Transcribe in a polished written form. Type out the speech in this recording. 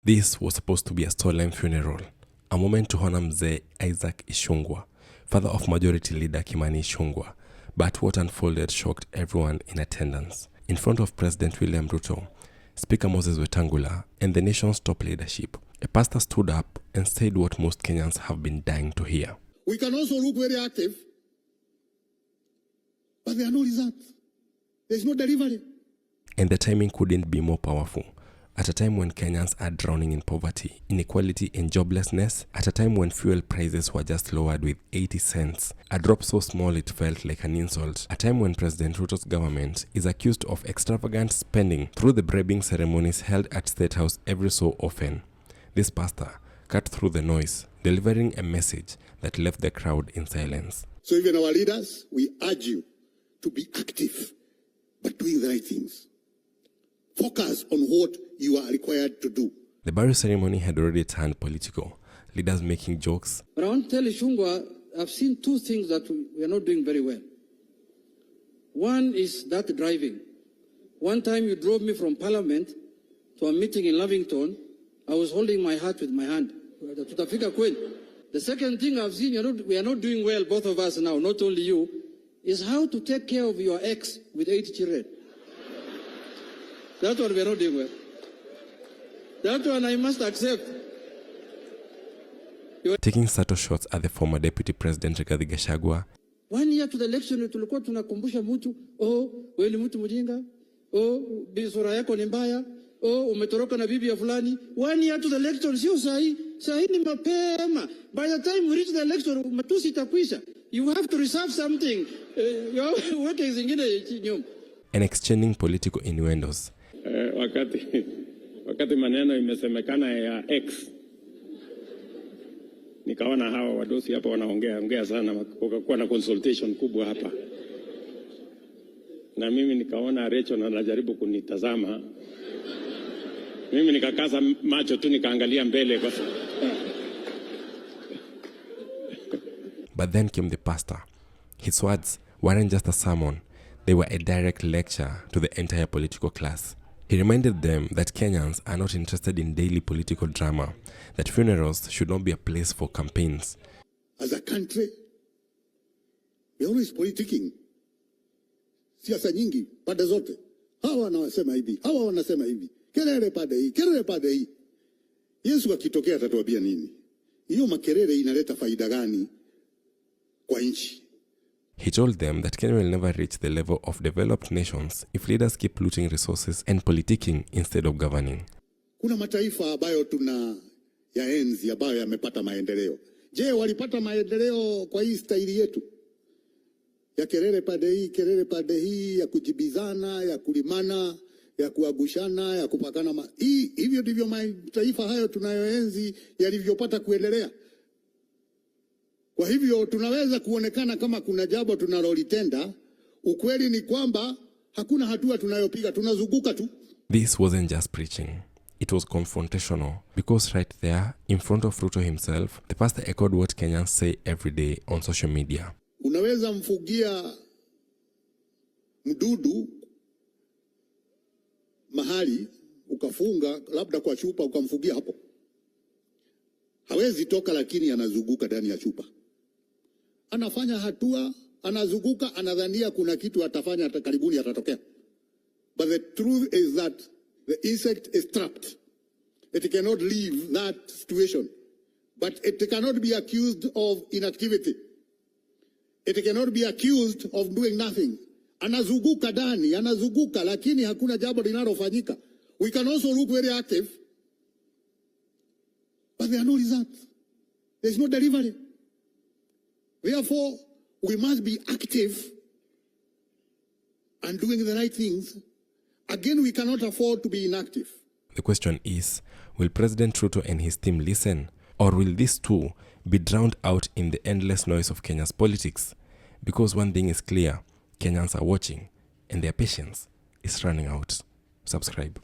This was supposed to be a solemn funeral, a moment to honor Mzee Isaac Ichungwa, father of Majority Leader Kimani Ichungwa. But what unfolded shocked everyone in attendance. In front of President William Ruto, Speaker Moses Wetangula, and the nation's top leadership, a pastor stood up and said what most Kenyans have been dying to hear. We can also look very active, but there are no results. There's no delivery. And the timing couldn't be more powerful. At a time when Kenyans are drowning in poverty, inequality and joblessness, at a time when fuel prices were just lowered with 80 cents, a drop so small it felt like an insult, a time when President Ruto's government is accused of extravagant spending through the bribing ceremonies held at State House every so often, this pastor cut through the noise, delivering a message that left the crowd in silence. So even our leaders, we urge you to be active, but doing the right things. Focus on what you are required to do. The burial ceremony had already turned political, leaders making jokes. But I want to tell Ichungwa, I've seen two things that we are not doing very well. One is that driving. One time you drove me from Parliament to a meeting in Lavington. I was holding my heart with my hand. The second thing I've seen, we are not doing well, both of us now, not only you, is how to take care of your ex with 8 children. That one we are not doing well. That one I must accept. Taking subtle shots at the former Deputy President Rigathi Gachagua. 1 year to the election, tulikuwa tunakumbusha mtu, wewe ni mtu mjinga, sura yako ni mbaya, umetoroka na bibi ya fulani. 1 year to the election, sio sahi. Sahi ni mapema. By the time we reach the election, matusi itakwisha. You have to reserve something. Weke zingine nyuma. And exchanging political innuendos. Wakati maneno imesemekana ya X, nikaona hawa wadosi hapa wanaongea sana, wakakuwa na consultation kubwa hapa, na mimi nikaona Rachel anajaribu kunitazama, mimi nikakaza macho tu nikaangalia mbele kwa sababu. But then came the pastor. His words weren't just a sermon, they were a direct lecture to the entire political class. He reminded them that Kenyans are not interested in daily political drama, that funerals should not be a place for campaigns. As a country, we are always politicking. Siasa nyingi, pande zote. Hawa wanasema hivi, hawa wanasema hivi. Kelele pande hii, kelele pande hii. Yesu akitokea atatuambia nini? Hiyo makelele inaleta faida gani kwa nchi? He told them that Kenya will never reach the level of developed nations if leaders keep looting resources and politicking instead of governing. Kuna mataifa ambayo tuna yaenzi ambayo yamepata maendeleo. Je, walipata maendeleo kwa hii staili yetu? Ya kelele pande hii, ya kujibizana, ya kulimana, ya kuagushana, ya kupakana hivyo ndivyo mataifa hayo tunayoenzi yalivyopata kuendelea. Kwa hivyo tunaweza kuonekana kama kuna jambo tunalolitenda, ukweli ni kwamba hakuna hatua tunayopiga, tunazunguka tu. This wasn't just preaching. It was confrontational because right there in front of Ruto himself, the pastor echoed what Kenyans say every day on social media. Unaweza mfugia mdudu mahali ukafunga labda kwa chupa ukamfugia hapo. Hawezi toka, lakini anazunguka ndani ya chupa. Anafanya hatua, anazunguka, anadhania kuna kitu atafanya, hata karibuni atatokea. But the truth is that the insect is trapped. It cannot leave that situation. But it cannot be accused of inactivity. It cannot be accused of doing nothing. Anazunguka ndani, anazunguka, lakini hakuna jambo linalofanyika. We can also look very active, but there are no results. There is no delivery. Therefore, we must be active and doing the right things. Again, we cannot afford to be inactive. The question is, will President Ruto and his team listen? Or will these two be drowned out in the endless noise of Kenya's politics? Because one thing is clear, Kenyans are watching and their patience is running out. Subscribe.